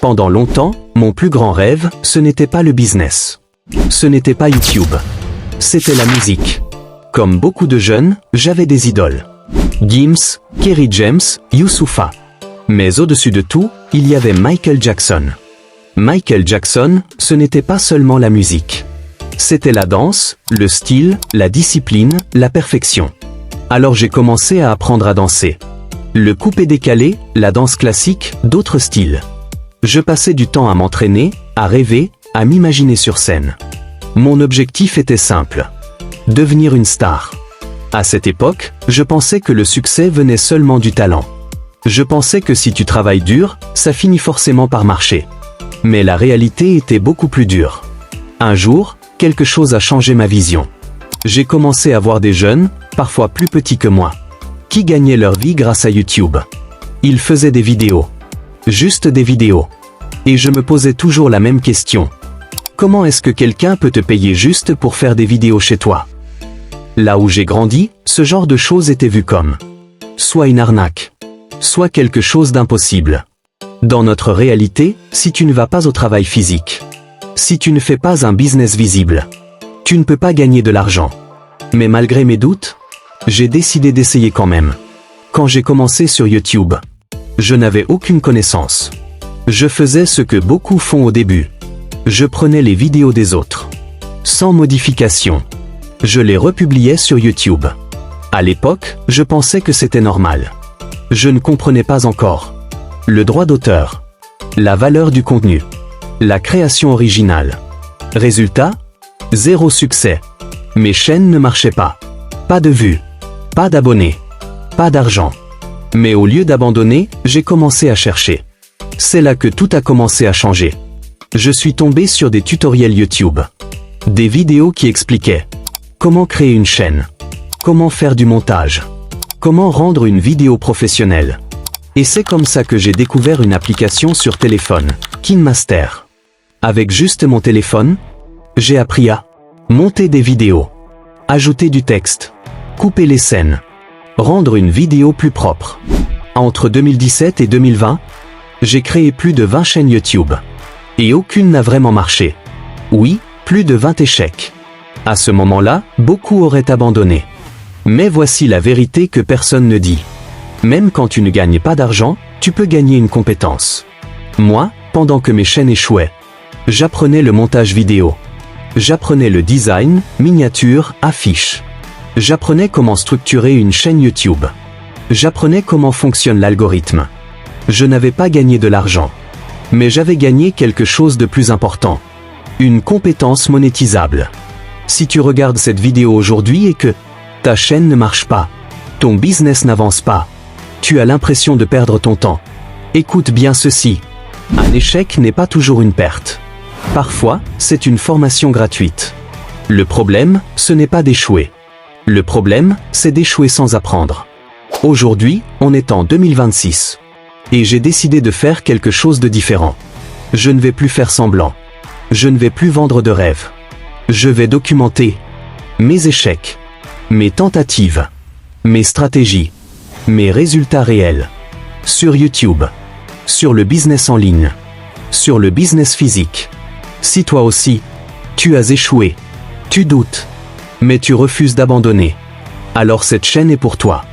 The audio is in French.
Pendant longtemps, mon plus grand rêve, ce n'était pas le business. Ce n'était pas YouTube. C'était la musique. Comme beaucoup de jeunes, j'avais des idoles. Gims, Kerry James, Youssoupha. Mais au-dessus de tout, il y avait Michael Jackson. Michael Jackson, ce n'était pas seulement la musique. C'était la danse, le style, la discipline, la perfection. Alors j'ai commencé à apprendre à danser. Le coupé-décalé, la danse classique, d'autres styles. Je passais du temps à m'entraîner, à rêver, à m'imaginer sur scène. Mon objectif était simple. Devenir une star. À cette époque, je pensais que le succès venait seulement du talent. Je pensais que si tu travailles dur, ça finit forcément par marcher. Mais la réalité était beaucoup plus dure. Un jour, quelque chose a changé ma vision. J'ai commencé à voir des jeunes, parfois plus petits que moi, qui gagnaient leur vie grâce à YouTube. Ils faisaient des vidéos. Juste des vidéos. Et je me posais toujours la même question. Comment est-ce que quelqu'un peut te payer juste pour faire des vidéos chez toi? Là où j'ai grandi, ce genre de choses était vu comme soit une arnaque, soit quelque chose d'impossible. Dans notre réalité, si tu ne vas pas au travail physique, si tu ne fais pas un business visible, tu ne peux pas gagner de l'argent. Mais malgré mes doutes, j'ai décidé d'essayer quand même. Quand j'ai commencé sur YouTube, je n'avais aucune connaissance. Je faisais ce que beaucoup font au début. Je prenais les vidéos des autres, sans modification. Je les republiais sur YouTube. À l'époque, je pensais que c'était normal. Je ne comprenais pas encore le droit d'auteur, la valeur du contenu, la création originale. Résultat, 0 succès. Mes chaînes ne marchaient pas. Pas de vues, pas d'abonnés, pas d'argent. Mais au lieu d'abandonner, j'ai commencé à chercher. C'est là que tout a commencé à changer. Je suis tombé sur des tutoriels YouTube. Des vidéos qui expliquaient comment créer une chaîne, comment faire du montage, comment rendre une vidéo professionnelle. Et c'est comme ça que j'ai découvert une application sur téléphone, KineMaster. Avec juste mon téléphone, j'ai appris à monter des vidéos, ajouter du texte, couper les scènes, rendre une vidéo plus propre. Entre 2017 et 2020, j'ai créé plus de 20 chaînes YouTube. Et aucune n'a vraiment marché. Oui, plus de 20 échecs. À ce moment-là, beaucoup auraient abandonné. Mais voici la vérité que personne ne dit. Même quand tu ne gagnes pas d'argent, tu peux gagner une compétence. Moi, pendant que mes chaînes échouaient, j'apprenais le montage vidéo. J'apprenais le design, miniature, affiche. J'apprenais comment structurer une chaîne YouTube. J'apprenais comment fonctionne l'algorithme. Je n'avais pas gagné de l'argent. Mais j'avais gagné quelque chose de plus important. Une compétence monétisable. Si tu regardes cette vidéo aujourd'hui et que ta chaîne ne marche pas, ton business n'avance pas, tu as l'impression de perdre ton temps. Écoute bien ceci. Un échec n'est pas toujours une perte. Parfois, c'est une formation gratuite. Le problème, ce n'est pas d'échouer. Le problème, c'est d'échouer sans apprendre. Aujourd'hui, on est en 2026. Et j'ai décidé de faire quelque chose de différent. Je ne vais plus faire semblant. Je ne vais plus vendre de rêves. Je vais documenter mes échecs, mes tentatives, mes stratégies, mes résultats réels. Sur YouTube, sur le business en ligne, sur le business physique. Si toi aussi, tu as échoué, tu doutes, mais tu refuses d'abandonner, alors cette chaîne est pour toi.